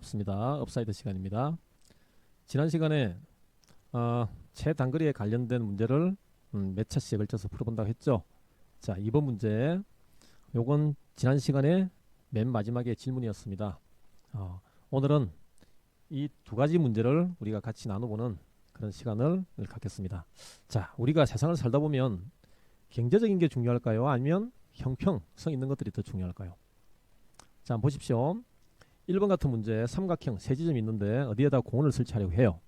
반갑습니다. 업사이드 시간입니다. 지난 시간에 최단거리에 관련된 문제를 몇 차례에 걸쳐서 풀어본다고 했죠. 자, 이번 문제 요건 지난 시간에 맨 마지막에 질문이었습니다. 오늘은 이 두 가지 문제를 우리가 같이 나눠보는 그런 시간을 갖겠습니다. 자, 우리가 세상을 살다 보면 경제적인 게 중요할까요? 아니면 형평성 있는 것들이 더 중요할까요? 자, 한번 보십시오. 1번 같은 문제 삼각형 세 지점이 있는데 어디에다 공원을 설치하려고 해요.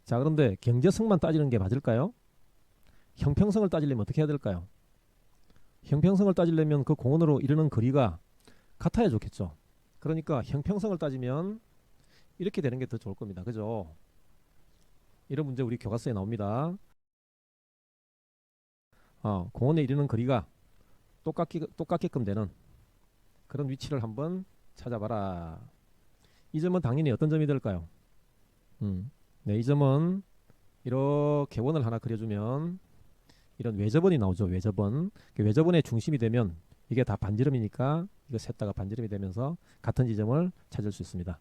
자, 그런데 경제성만 따지는 게 맞을까요? 형평성을 따지려면 어떻게 해야 될까요? 형평성을 따지려면 그 공원으로 이르는 거리가 같아야 좋겠죠. 그러니까 형평성을 따지면 이렇게 되는 게 더 좋을 겁니다. 그죠? 이런 문제 우리 교과서에 나옵니다. 공원에 이르는 거리가 똑같게끔 되는 그런 위치를 한번 찾아봐라. 이 점은 당연히 어떤 점이 될까요? 네, 이 점은 이렇게 원을 하나 그려주면 이런 외접원이 나오죠. 외접원. 외접원의 중심이 되면 이게 다 반지름이니까 이거 셋 다가 반지름이 되면서 같은 지점을 찾을 수 있습니다.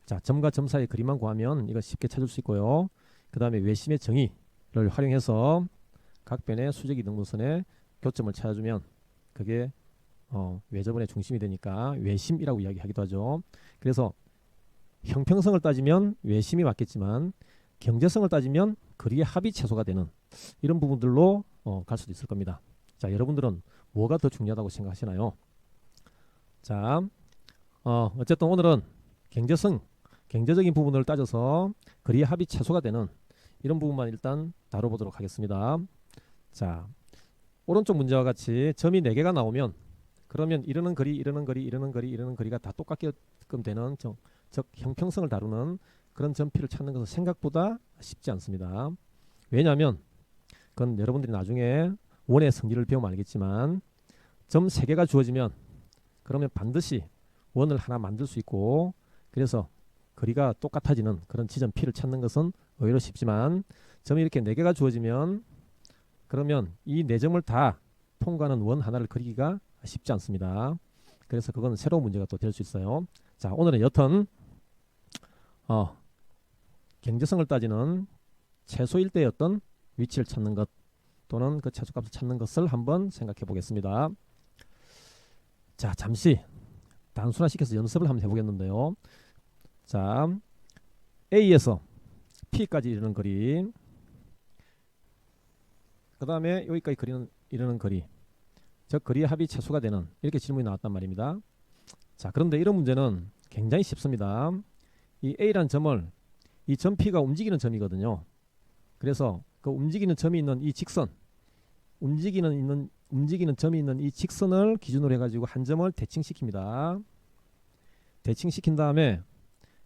자, 점과 점 사이의 거리만 구하면 이거 쉽게 찾을 수 있고요. 그 다음에 외심의 정의를 활용해서 각 변의 수직 이등분선의 교점을 찾아주면 그게 외접원의 중심이 되니까 외심이라고 이야기하기도 하죠. 그래서 형평성을 따지면 외심이 맞겠지만 경제성을 따지면 거리의 합이 최소가 되는 이런 부분들로 갈 수도 있을 겁니다. 자, 여러분들은 뭐가 더 중요하다고 생각하시나요? 자, 어쨌든 오늘은 경제적인 부분을 따져서 거리의 합이 최소가 되는 이런 부분만 일단 다뤄보도록 하겠습니다. 자, 오른쪽 문제와 같이 점이 4개가 나오면 그러면 이르는 거리가 다 똑같게끔 되는 즉 형평성을 다루는 그런 점피를 찾는 것은 생각보다 쉽지 않습니다. 왜냐하면 그건 여러분들이 나중에 원의 성질을 배우면 알겠지만 점 3개가 주어지면 그러면 반드시 원을 하나 만들 수 있고 그래서 거리가 똑같아지는 그런 지점 P를 찾는 것은 의외로 쉽지만 점이 이렇게 4개가 주어지면 그러면 이 4점을 다 통과하는 원 하나를 그리기가 쉽지 않습니다. 그래서 그건 새로운 문제가 또 될 수 있어요. 자, 오늘은 여튼 경제성을 따지는 최소일 때의 어떤 위치를 찾는 것 또는 그 최소값을 찾는 것을 한번 생각해 보겠습니다. 자, 잠시 단순화시켜서 연습을 한번 해보겠는데요. 자, A에서 P까지 이르는 거리, 그 다음에 여기까지 이르는 거리, 즉 거리의 합이 최소가 되는 이렇게 질문이 나왔단 말입니다. 자, 그런데 이런 문제는 굉장히 쉽습니다. 이 A라는 점을 이 점 P가 움직이는 점이거든요. 그래서 그 움직이는 점이 있는 이 직선, 움직이는 점이 있는 이 직선을 기준으로 해가지고 한 점을 대칭시킵니다. 대칭시킨 다음에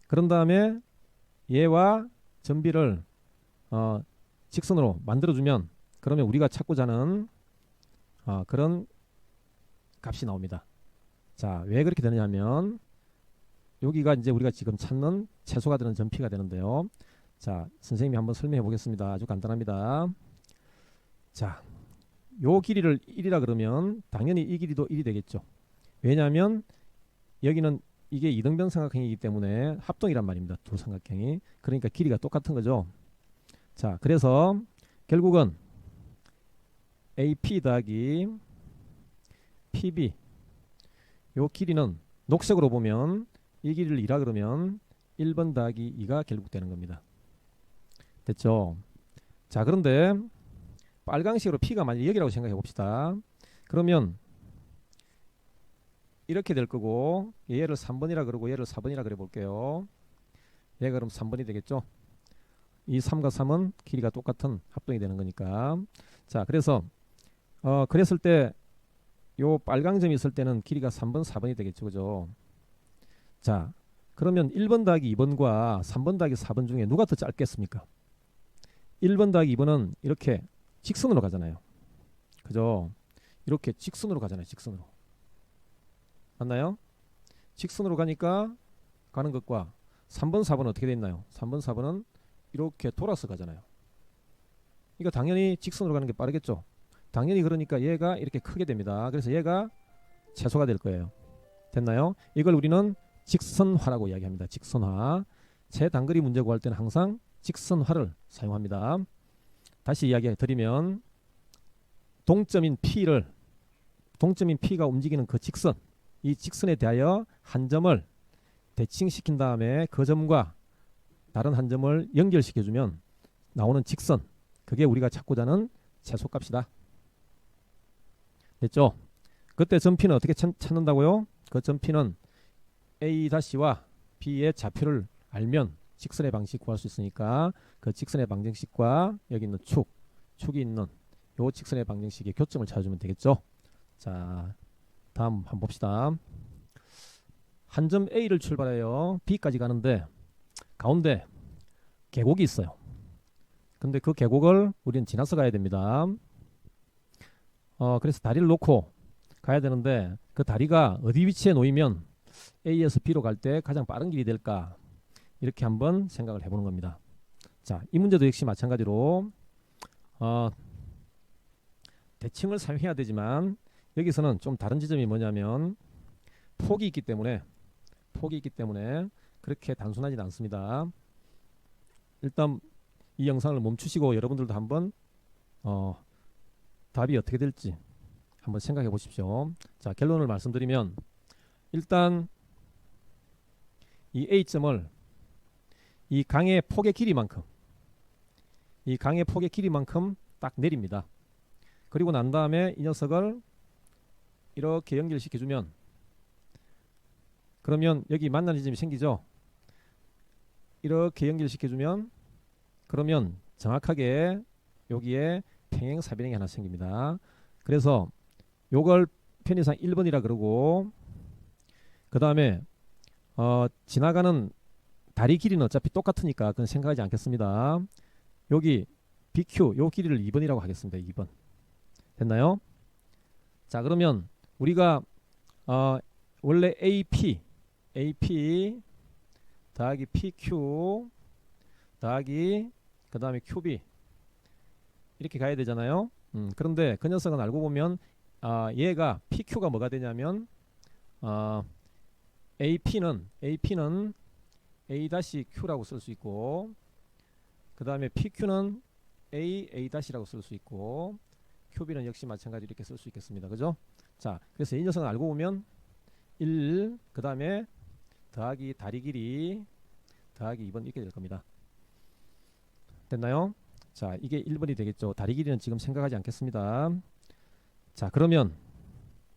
그런 다음에 얘와 점 B를 직선으로 만들어주면 그러면 우리가 찾고자 하는 그런 값이 나옵니다. 자, 왜 그렇게 되느냐 하면 여기가 이제 우리가 지금 찾는 최소가 되는 점 P가 되는데요. 자, 선생님이 한번 설명해 보겠습니다. 아주 간단합니다. 자, 요 길이를 1이라 그러면 당연히 이 길이도 1이 되겠죠. 왜냐하면 여기는 이게 이등변 삼각형이기 때문에 합동이란 말입니다. 두 삼각형이. 그러니까 길이가 똑같은 거죠. 자, 그래서 결국은 AP 더하기 PB 요 길이는 녹색으로 보면 이 길이를 2라 그러면 1번 더하기 2가 결국 되는 겁니다. 됐죠? 자, 그런데 빨강색으로 P가 만약 여기라고 생각해 봅시다. 그러면 이렇게 될 거고 얘를 3번이라 그러고 얘를 4번이라 그래 볼게요. 얘가 그럼 3번이 되겠죠? 이 3과 3은 길이가 똑같은 합동이 되는 거니까. 자, 그래서 그랬을 때 요 빨강 점이 있을 때는 길이가 3번, 4번이 되겠죠. 그죠? 자, 그러면 1번 더하기 2번과 3번 더하기 4번 중에 누가 더 짧겠습니까? 1번 더하기 2번은 이렇게 직선으로 가잖아요. 그죠? 이렇게 직선으로 가잖아요. 직선으로. 맞나요? 직선으로 가니까 가는 것과 3번, 4번은 어떻게 돼 있나요? 3번, 4번은 이렇게 돌아서 가잖아요. 이거 당연히 직선으로 가는 게 빠르겠죠. 당연히 그러니까 얘가 이렇게 크게 됩니다. 그래서 얘가 최소가 될 거예요. 됐나요? 이걸 우리는 직선화라고 이야기합니다. 직선화. 최단거리 문제 구할 때는 항상 직선화를 사용합니다. 다시 이야기 드리면 동점인 P가 움직이는 그 직선, 이 직선에 대하여 한 점을 대칭시킨 다음에 그 점과 다른 한 점을 연결시켜주면 나오는 직선, 그게 우리가 찾고자 하는 최소값이다. 됐죠? 그때 점P는 어떻게 찾는다고요? 그 점P는 A-와 B의 좌표를 알면 직선의 방식 구할 수 있으니까 그 직선의 방정식과 여기 있는 축이 있는 요 직선의 방정식의 교점을 찾아주면 되겠죠. 자, 다음 한번 봅시다. 한 점 A를 출발해요. B까지 가는데 가운데 계곡이 있어요. 근데 그 계곡을 우리는 지나서 가야 됩니다. 그래서 다리를 놓고 가야 되는데 그 다리가 어디 위치에 놓이면 A에서 B로 갈 때 가장 빠른 길이 될까? 이렇게 한번 생각을 해보는 겁니다. 자, 이 문제도 역시 마찬가지로 대칭을 사용해야 되지만 여기서는 좀 다른 지점이 뭐냐면 폭이 있기 때문에 그렇게 단순하지는 않습니다. 일단 이 영상을 멈추시고 여러분들도 한번 답이 어떻게 될지 한번 생각해 보십시오. 자, 결론을 말씀드리면 일단 이 A점을 이 강의 폭의 길이만큼 딱 내립니다. 그리고 난 다음에 이 녀석을 이렇게 연결시켜주면 그러면 여기 만나는 지점이 생기죠. 이렇게 연결시켜주면 그러면 정확하게 여기에 평행사변형이 하나 생깁니다. 그래서 요걸 편의상 1번이라 그러고 그 다음에 지나가는 다리 길이는 어차피 똑같으니까 그건 생각하지 않겠습니다. 여기 BQ 요 길이를 2번이라고 하겠습니다. 2번. 됐나요? 자, 그러면 우리가 원래 AP 더하기 PQ 더하기 그 다음에 QB 이렇게 가야 되잖아요. 그런데 그 녀석은 알고 보면 얘가 PQ가 뭐가 되냐면 AP는 A-Q라고 쓸 수 있고 그 다음에 PQ는 A-A'라고 쓸 수 있고 QB는 역시 마찬가지로 이렇게 쓸 수 있겠습니다. 그죠? 자, 그래서 이 녀석은 알고 보면 1, 그 다음에 더하기 다리 길이 더하기 2번 이렇게 될 겁니다. 됐나요? 자, 이게 1번이 되겠죠. 다리 길이는 지금 생각하지 않겠습니다. 자, 그러면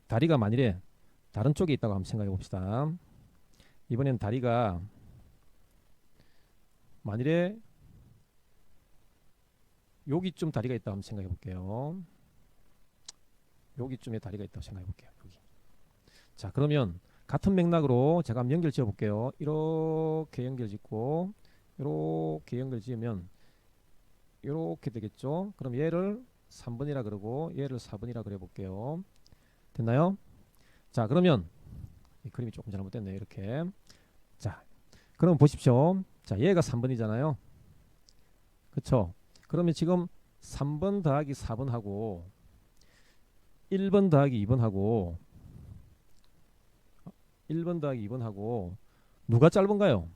다리가 만일에 다른 쪽에 있다고 한번 생각해 봅시다. 이번엔 다리가 만일에 여기쯤 다리가 있다고 한번 생각해 볼게요. 여기쯤에 다리가 있다고 생각해 볼게요. 여기. 자, 그러면 같은 맥락으로 제가 한번 연결 지어 볼게요. 이렇게 연결 짓고 이렇게 연결 지으면 이렇게 되겠죠. 그럼 얘를 3번이라 그러고 얘를 4번이라 그래 볼게요. 됐나요? 자, 그러면 이 그림이 조금 잘못됐네요. 이렇게. 자, 그럼 보십시오. 자, 얘가 3번이잖아요. 그쵸? 그러면 지금 3번 더하기 4번하고 1번 더하기 2번하고 1번 더하기 2번하고 누가 짧은가요?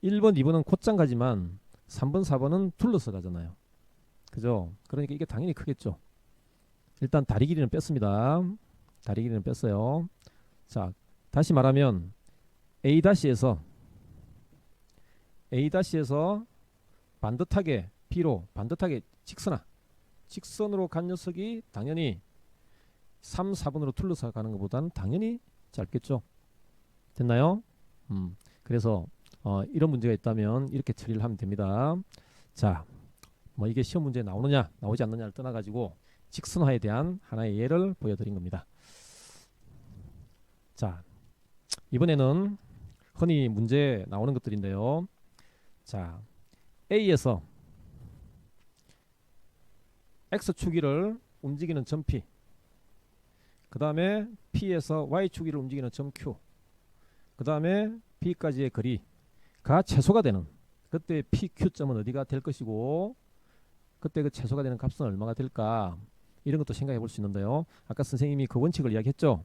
1번, 2번은 곧장 가지만 3번, 4번은 둘러서 가잖아요. 그죠? 그러니까 이게 당연히 크겠죠. 일단 다리 길이는 뺐습니다. 다리 길이는 뺐어요. 자, 다시 말하면 A-에서 반듯하게 B로 반듯하게 직선으로 간 녀석이 당연히 3, 4번으로 둘러서 가는 것보다는 당연히 짧겠죠. 됐나요? 그래서 이런 문제가 있다면 이렇게 처리를 하면 됩니다. 자, 뭐 이게 시험 문제에 나오느냐 나오지 않느냐를 떠나가지고 직선화에 대한 하나의 예를 보여드린 겁니다. 자, 이번에는 흔히 문제에 나오는 것들인데요. 자, A에서 X축위를 움직이는 점 P, 그 다음에 P에서 Y축위를 움직이는 점 Q, 그 다음에 B까지의 거리가 최소가 되는 그때 PQ점은 어디가 될 것이고 그때 그 최소가 되는 값은 얼마가 될까, 이런 것도 생각해 볼 수 있는데요. 아까 선생님이 그 원칙을 이야기했죠.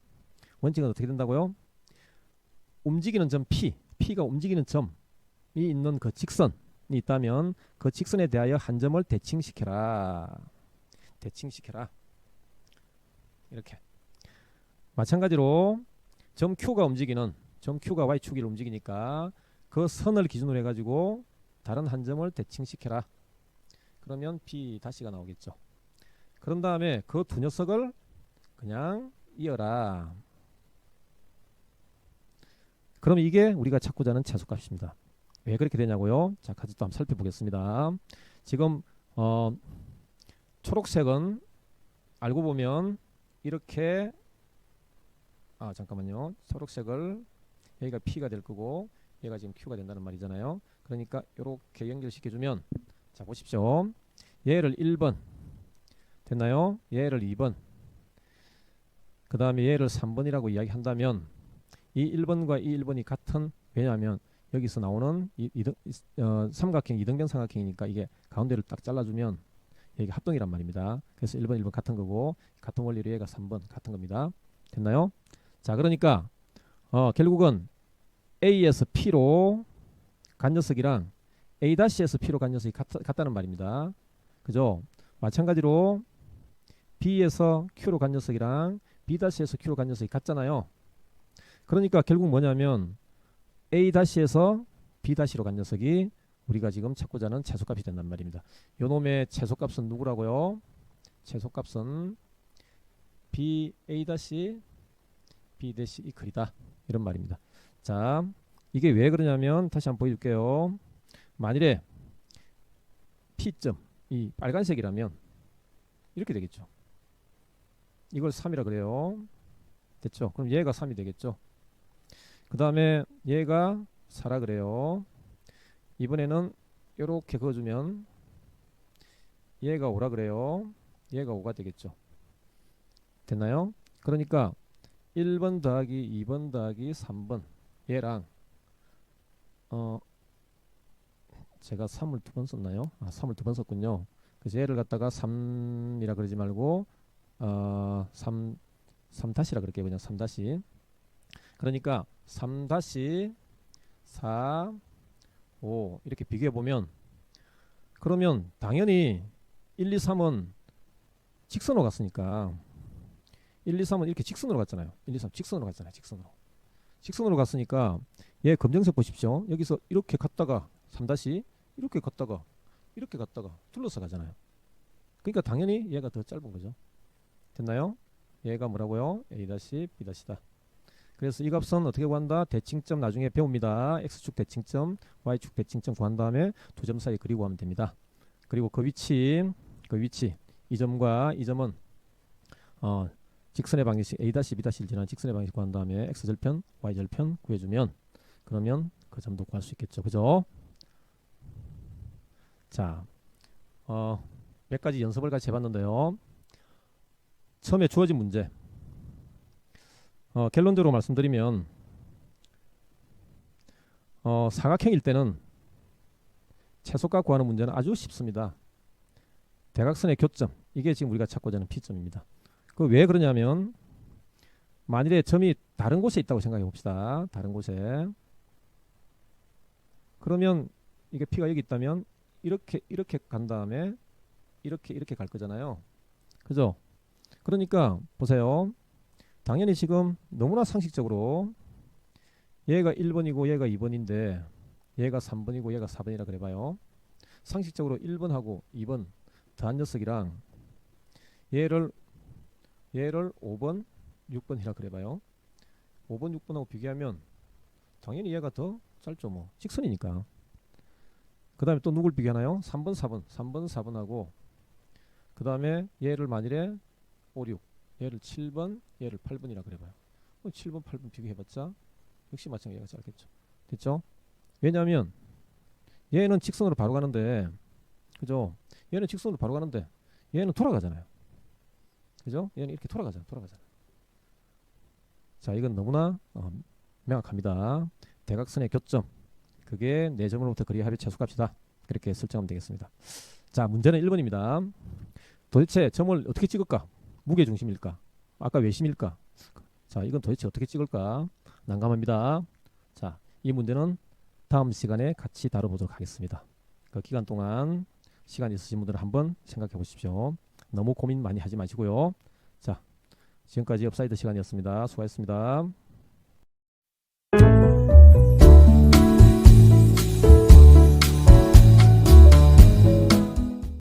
원칙은 어떻게 된다고요? 움직이는 점 P가 움직이는 점이 있는 그 직선이 있다면 그 직선에 대하여 한 점을 대칭시켜라. 이렇게. 마찬가지로 점 Q가 Y축을 움직이니까 그 선을 기준으로 해가지고 다른 한 점을 대칭시켜라. 그러면 P-가 나오겠죠. 그런 다음에 그 두 녀석을 그냥 이어라. 그럼 이게 우리가 찾고자 하는 최소값입니다. 왜 그렇게 되냐고요? 자, 같이 또 한번 살펴보겠습니다. 지금 초록색은 알고 보면 이렇게 잠깐만요. 초록색을 여기가 P가 될 거고 얘가 지금 Q가 된다는 말이잖아요. 그러니까 이렇게 연결시켜주면 자 보십시오. 얘를 1번 됐나요? 얘를 2번 그 다음에 얘를 3번이라고 이야기한다면 이 1번과 이 1번이 같은 왜냐하면 여기서 나오는 삼각형 이등변 삼각형이니까 이게 가운데를 딱 잘라주면 이게 합동이란 말입니다. 그래서 1번 같은 거고 같은 원리로 얘가 3번 같은 겁니다. 됐나요? 자 그러니까 결국은 A에서 P로 간 녀석이랑 A-에서 P로 간 녀석이 같다는 말입니다. 그죠? 마찬가지로 B에서 Q로 간 녀석이랑 B-에서 Q로 간 녀석이 같잖아요. 그러니까 결국 뭐냐면 A-에서 B-로 간 녀석이 우리가 지금 찾고자 하는 최소값이 된단 말입니다. 요놈의 최소값은 누구라고요? 최소값은 BA- B- 이퀄이다. 이런 말입니다. 자, 이게 왜 그러냐면 다시 한번 보여줄게요. 만일에 P점 이 빨간색이라면 이렇게 되겠죠. 이걸 3이라 그래요. 됐죠? 그럼 얘가 3이 되겠죠. 그 다음에 얘가 4라 그래요. 이번에는 이렇게 그어주면 얘가 5라 그래요. 얘가 5가 되겠죠. 됐나요? 그러니까 1번 더하기 2번 더하기 3번 얘랑 제가 3을 2번 썼나요? 3을 2번 썼군요. 그래서 얘를 갖다가 3이라 그러지 말고 3-라 그럴게요. 그냥 3-. 그러니까 3-4 5 이렇게 비교해 보면 그러면 당연히 1, 2, 3은 직선으로 갔으니까 1, 2, 3은 이렇게 직선으로 갔잖아요. 1, 2, 3 직선으로 갔잖아요. 직선으로 갔으니까 얘 검정색 보십시오. 여기서 이렇게 갔다가 3- 이렇게 갔다가 둘러서 가잖아요. 그러니까 당연히 얘가 더 짧은 거죠. 됐나요? 얘가 뭐라고요? A-, B-다. 그래서 이 값은 어떻게 구한다? 대칭점 나중에 배웁니다. X축 대칭점, Y축 대칭점 구한 다음에 두 점 사이 그리고 하면 됩니다. 그리고 그 위치 이 점과 이 점은 직선의 방정식 A-, B-를 지나는 직선의 방정식 구한 다음에 X절편, Y절편 구해주면 그러면 그 점도 구할 수 있겠죠. 그죠? 자, 몇 가지 연습을 같이 해봤는데요. 처음에 주어진 문제 결론적으로 말씀드리면 사각형일 때는 최소값 구하는 문제는 아주 쉽습니다. 대각선의 교점 이게 지금 우리가 찾고자 하는 P점입니다. 그 왜 그러냐면 만일에 점이 다른 곳에 있다고 생각해 봅시다. 다른 곳에 그러면 이게 P가 여기 있다면 이렇게 간 다음에 이렇게 갈 거잖아요. 그죠? 그러니까 보세요. 당연히 지금 너무나 상식적으로 얘가 1번이고 얘가 2번인데 얘가 3번이고 얘가 4번이라 그래봐요. 상식적으로 1번하고 2번 더한 녀석이랑 얘를 5번, 6번이라 그래봐요. 5번, 6번하고 비교하면 당연히 얘가 더 짧죠. 뭐 직선이니까. 그 다음에 또 누굴 비교하나요? 3번, 4번하고 그 다음에 얘를 만일에 5, 6 얘를 7번, 얘를 8번이라 그래봐요. 7번, 8번 비교해봤자 역시 마찬가지가 짧겠죠. 됐죠? 왜냐하면 얘는 직선으로 바로 가는데 그죠? 얘는 직선으로 바로 가는데 얘는 돌아가잖아요. 그죠? 얘는 이렇게 돌아가잖아. 자, 이건 너무나 명확합니다. 대각선의 교점 그게 4점으로부터 거리의 합의 최소값이다. 그렇게 설정하면 되겠습니다. 자, 문제는 1번입니다. 도대체 점을 어떻게 찍을까? 무게중심일까? 아까 외심일까? 자, 이건 도대체 어떻게 찍을까? 난감합니다. 자, 이 문제는 다음 시간에 같이 다뤄보도록 하겠습니다. 그 기간 동안 시간 있으신 분들은 한번 생각해 보십시오. 너무 고민 많이 하지 마시고요. 자, 지금까지 업사이드 시간이었습니다. 수고하셨습니다.